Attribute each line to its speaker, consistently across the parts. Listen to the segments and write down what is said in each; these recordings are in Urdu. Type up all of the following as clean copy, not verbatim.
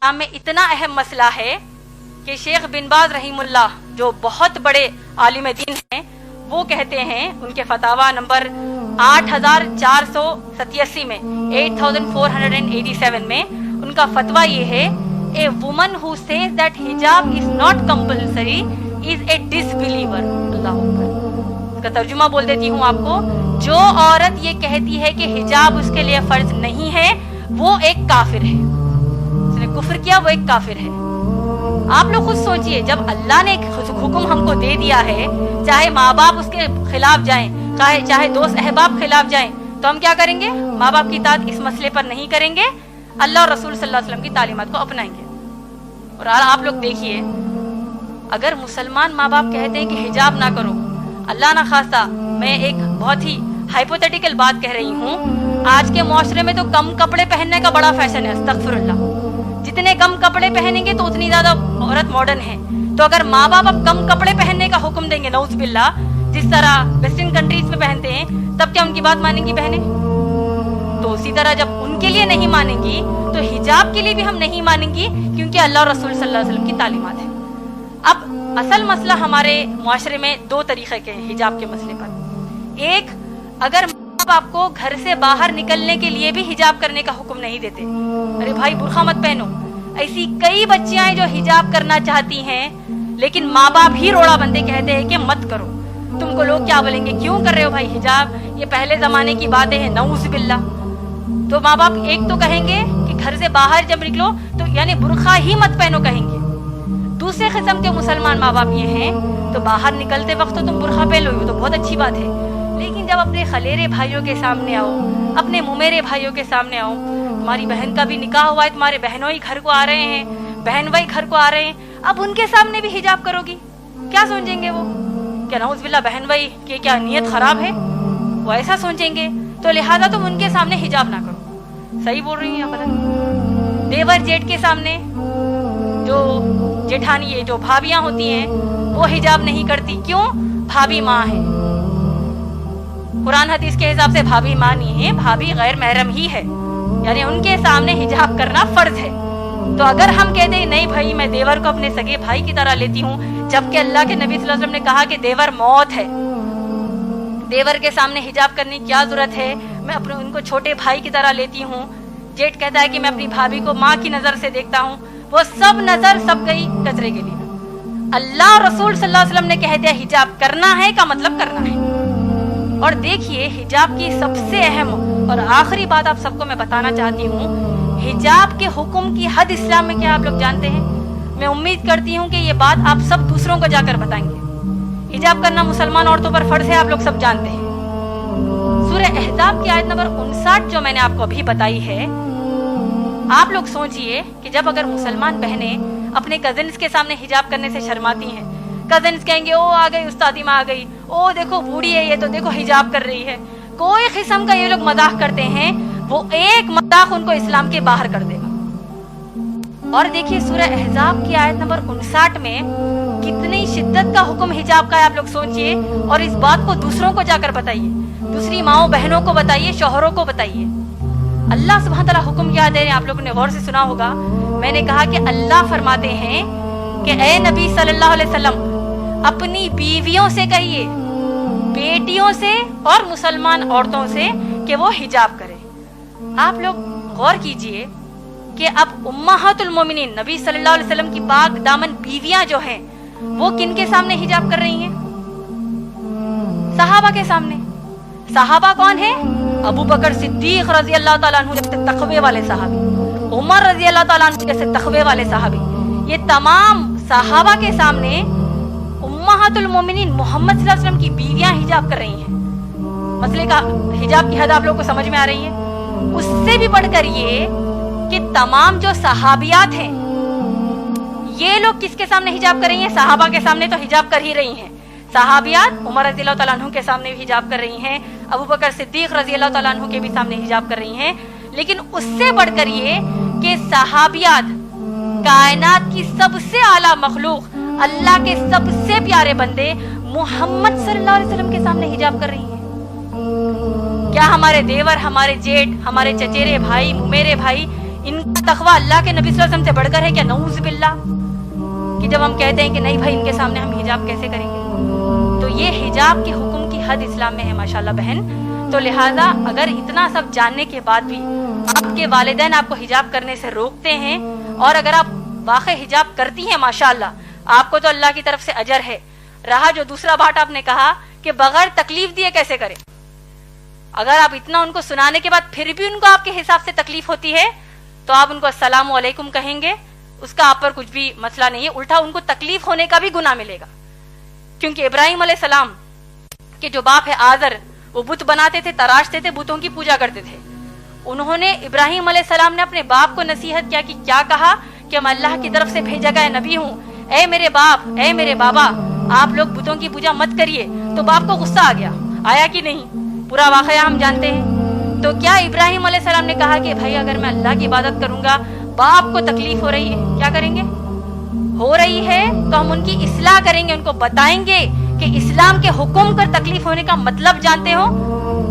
Speaker 1: میں اتنا اہم مسئلہ ہے کہ شیخ بن باز رحمہ جو بہت بڑے عالم دین ہیں، وہ کہتے ہیں ان کے فتاوا نمبر 8487 میں 8487 میں ان کا فتویٰ یہ ہے، a woman who says that حجاب is not compulsory is a disbeliever. اللہ اکبر۔ اس کا ترجمہ بول دیتی ہوں آپ کو، جو عورت یہ کہتی ہے کہ حجاب اس کے لیے فرض نہیں ہے، وہ ایک کافر ہے، اس نے کفر کیا، وہ ایک کافر ہے۔ آپ لوگ خود سوچئے، جب اللہ نے ایک حکم ہم کو دے دیا ہے، چاہے ماں باپ اس کے خلاف جائیں، چاہے دوست احباب خلاف جائیں، تو ہم کیا کریں گے؟ ماں باپ کی اطاعت اس مسئلے پر نہیں کریں گے، اللہ اور رسول صلی اللہ علیہ وسلم کی تعلیمات کو اپنائیں گے۔ اور آپ لوگ دیکھیے، اگر مسلمان ماں باپ کہتے ہیں کہ حجاب نہ کرو، اللہ نہ خواستہ، میں ایک بہت ہی ہائپوتھیٹیکل بات کہہ رہی ہوں، آج کے معاشرے میں تو کم کپڑے پہننے کا بڑا فیشن ہے، استغفر اللہ۔ جتنے کم کپڑے پہنیں گے تو اتنی زیادہ عورت ماڈرن ہے۔ تو اگر ماں باپ اب کم کپڑے پہننے کا حکم دیں گے، نعوذ باللہ، جس طرح ویسٹرن کنٹریز میں پہنتے ہیں، تب کیا ان کی بات مانیں گی بہنیں؟ تو اسی طرح جب ان کے لیے نہیں مانیں گی تو حجاب کے لیے بھی ہم نہیں مانیں گی، کیونکہ اللہ اور رسول صلی اللہ علیہ وسلم کی تعلیمات ہیں۔ اب اصل مسئلہ ہمارے معاشرے میں دو طریقے کے ہیں حجاب کے مسئلے پر۔ ایک، اگر ماں باپ کو گھر سے باہر نکلنے کے لیے بھی حجاب کرنے کا حکم نہیں دیتے، ارے بھائی برقع مت پہنو، ایسی کئی بچیاں ہیں جو حجاب کرنا چاہتی ہیں لیکن ماں باپ ہی روڑا بندے کہتے ہیں کہ مت کرو، تم کو لوگ کیا بولیں گے، کیوں کر رہے ہو بھائی حجاب، یہ پہلے زمانے کی باتیں ہیں، نعوذ باللہ۔ تو ماں باپ ایک تو کہیں گے کہ گھر سے باہر جب نکلو تو یعنی برقع ہی مت پہنو کہیں گے۔ دوسرے قسم کے مسلمان ماں باپ یہ ہیں تو باہر نکلتے وقت تو تم برقع پہن لو، تو بہت اچھی بات ہے، لیکن جب اپنے خلیرے بھائیوں کے سامنے آؤ، اپنے ممیرے بھائیوں کے سامنے آؤ، تمہاری بہن کا بھی نکاح ہوا ہے، تمہارے بہنوں ہی گھر کو آ رہے ہیں، بہن بھائی گھر کو آ رہے ہیں، اب ان کے سامنے بھی حجاب کرو گی، کیا سوچیں گے وہ؟ کیا نعوذ باللہ بہن بھائی کی کیا نیت خراب ہے؟ وہ ایسا سوچیں گے، تو لہٰذا تم ان کے سامنے حجاب نہ کرو۔ صحیح بول رہی ہیں یا غلط؟ دیور جیٹ کے سامنے، جو جیٹھانی ہے، جو بھابیاں ہوتی ہیں، وہ حجاب نہیں کرتی، کیوں؟ بھابی ماں ہے، قرآن حدیث کے حساب سے بھابی ماں نہیں ہے، بھابی غیر محرم ہی ہے، یعنی ان کے سامنے حجاب کرنا فرض ہے۔ تو اگر ہم کہتے ہیں نہیں بھائی میں دیور کو اپنے سگے بھائی کی طرح لیتی ہوں، جبکہ اللہ کے نبی صلی اللہ علیہ وسلم نے کہا کہ دیور موت ہے، دیور کے سامنے حجاب کرنے کی کیا ضرورت ہے، میں اپنے ان کو چھوٹے بھائی کی طرح لیتی ہوں۔ جیٹ کہتا ہے کہ میں اپنی بھابھی کو ماں کی نظر سے دیکھتا ہوں، وہ سب نظر سب گئی کچرے کے لیے۔ اللہ اور رسول صلی اللہ علیہ وسلم نے کہہ دیا حجاب کرنا ہے کا مطلب کرنا ہے۔ اور دیکھیے حجاب کی سب سے اہم اور آخری بات آپ سب کو میں بتانا چاہتی ہوں، حجاب کے حکم کی حد اسلام میں کیا آپ لوگ جانتے ہیں؟ میں امید کرتی ہوں کہ یہ بات آپ سب دوسروں کو جا کر بتائیں گے۔ حجاب کرنا مسلمان عورتوں پر فرض ہے، آپ لوگ سب جانتے ہیں۔ سورہ احزاب کی آیت نمبر 59 جو میں نے آپ کو ابھی بتائی ہے، آپ لوگ سوچئے کہ جب اگر مسلمان بہنیں اپنے کزنز کے سامنے حجاب کرنے سے شرماتی ہیں، کزنز کہیں گے او آ گئی استادی ماں آ گئی، او دیکھو بوڑھی ہے یہ تو دیکھو حجاب کر رہی ہے، کوئی قسم کا یہ لوگ مذاق کرتے ہیں، وہ ایک مذاق ان کو اسلام کے باہر کر دے گا۔ اور دیکھیے سورہ احزاب کی آیت نمبر 59 میں کتنی شدت کا حکم حجاب کا ہے، آپ لوگ سوچئے، اور اس بات کو دوسروں کو جا کر بتائیے، دوسری ماؤں بہنوں کو بتائیے، شوہروں کو بتائیے۔ اللہ سبحانہ تعالیٰ حکم کیا دے رہے ہیں، آپ لوگوں نے غور سے سنا ہوگا، میں نے کہا کہ اللہ فرماتے ہیں کہ اے نبی صلی اللہ علیہ وسلم اپنی بیویوں سے کہیے، بیٹیوں سے اور مسلمان عورتوں سے کہ وہ حجاب کرے۔ آپ لوگ غور کیجئے کہ اب امہات المومنین نبی صلی اللہ علیہ وسلم کی پاک دامن بیویاں جو ہیں وہ کن کے سامنے حجاب کر رہی ہیں؟ صحابہ کے سامنے۔ صحابہ کون ہیں؟ ابو بکر صدیق رضی اللہ تعالیٰ عنہ جیسے تقوی والے صحابی، عمر رضی اللہ تعالیٰ عنہ جیسے تقوی والے صحابی، یہ تمام صحابہ کے سامنے امہات المومنین محمد صلی اللہ علیہ وسلم کی بیویاں حجاب کر رہی ہیں۔ مسئلے کا حجاب کی حد آپ لوگ کو سمجھ میں آ رہی ہے؟ اس سے بھی بڑھ کر یہ کہ تمام جو صحابیات ہیں یہ لوگ کس کے سامنے حجاب کر رہی ہیں؟ صحابہ کے سامنے تو حجاب کر ہی رہی ہیں، صحابیات عمر رضی اللہ تعالیٰ عنہ کے سامنے بھی حجاب کر رہی ہیں، ابو بکر صدیق رضی اللہ تعالیٰ عنہ کے بھی سامنے حجاب کر رہی ہیں، لیکن اس سے بڑھ کر یہ کہ صحابیات کائنات کی سب سے اعلیٰ مخلوق، اللہ کے سب سے پیارے بندے محمد صلی اللہ علیہ وسلم کے سامنے حجاب کر رہی ہیں۔ کیا ہمارے دیور، ہمارے جیٹ، ہمارے چچیرے بھائی، میرے بھائی ان کا تقوی اللہ کے نبی صلی اللہ علیہ وسلم سے بڑھ کر ہے کیا؟ نعوذ باللہ، کہ جب ہم کہتے ہیں کہ نہیں بھائی ان کے سامنے ہم حجاب کیسے کریں گے. تو یہ حجاب کے حکم کی حد اسلام میں ہے ماشاءاللہ بہن. تو لہٰذا اگر اتنا سب جاننے کے بعد بھی آپ کے والدین آپ کو حجاب کرنے سے روکتے ہیں، اور اگر آپ واقع حجاب کرتی ہیں ماشاءاللہ آپ کو تو اللہ کی طرف سے اجر ہے. رہا جو دوسرا بات آپ نے کہا کہ بغیر تکلیف دیے کیسے کریں، اگر آپ اتنا ان کو سنانے کے بعد پھر بھی ان کو آپ کے حساب سے تکلیف ہوتی ہے تو آپ ان کو السلام علیکم کہیں گے، اس کا آپ پر کچھ بھی مسئلہ نہیں ہے، الٹا ان کو تکلیف ہونے کا بھی گناہ ملے گا. کیونکہ ابراہیم علیہ السلام کے جو باپ ہے آزر، وہ بت بناتے تھے، تراشتے تھے، بتوں کی پوجا کرتے تھے. انہوں نے ابراہیم علیہ السلام نے اپنے باپ کو نصیحت کیا کہ کیا کہا کہ میں اللہ کی طرف سے بھیجا گیا نبی ہوں، اے میرے باپ، اے میرے بابا، آپ لوگ بتوں کی پوجا مت کریے. تو باپ کو غصہ آ گیا، آیا کہ نہیں؟ پورا واقعہ ہم جانتے ہیں. تو کیا ابراہیم علیہ السلام نے کہا کہ بھائی اگر میں اللہ کی عبادت کروں گا باپ کو تکلیف ہو رہی ہے، کیا کریں گے؟ ہو رہی ہے تو ہم ان کی اصلاح کریں گے، ان کو بتائیں گے کہ اسلام کے حکم کر تکلیف ہونے کا مطلب جانتے ہو،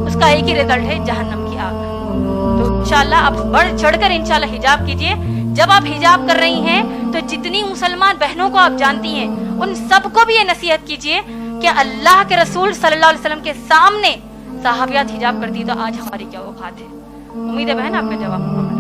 Speaker 1: اس کا ایک ہی رزلٹ ہے جہنم کی آگ. تو انشاءاللہ آپ بڑھ چڑھ کر انشاءاللہ حجاب کیجئے. جب آپ حجاب کر رہی ہیں تو جتنی مسلمان بہنوں کو آپ جانتی ہیں ان سب کو بھی یہ نصیحت کیجئے کہ اللہ کے رسول صلی اللہ علیہ وسلم کے سامنے صحابیات حجاب کرتی تو آج ہماری کیا اوقات ہے. امید ہے بہن آپ کا جواب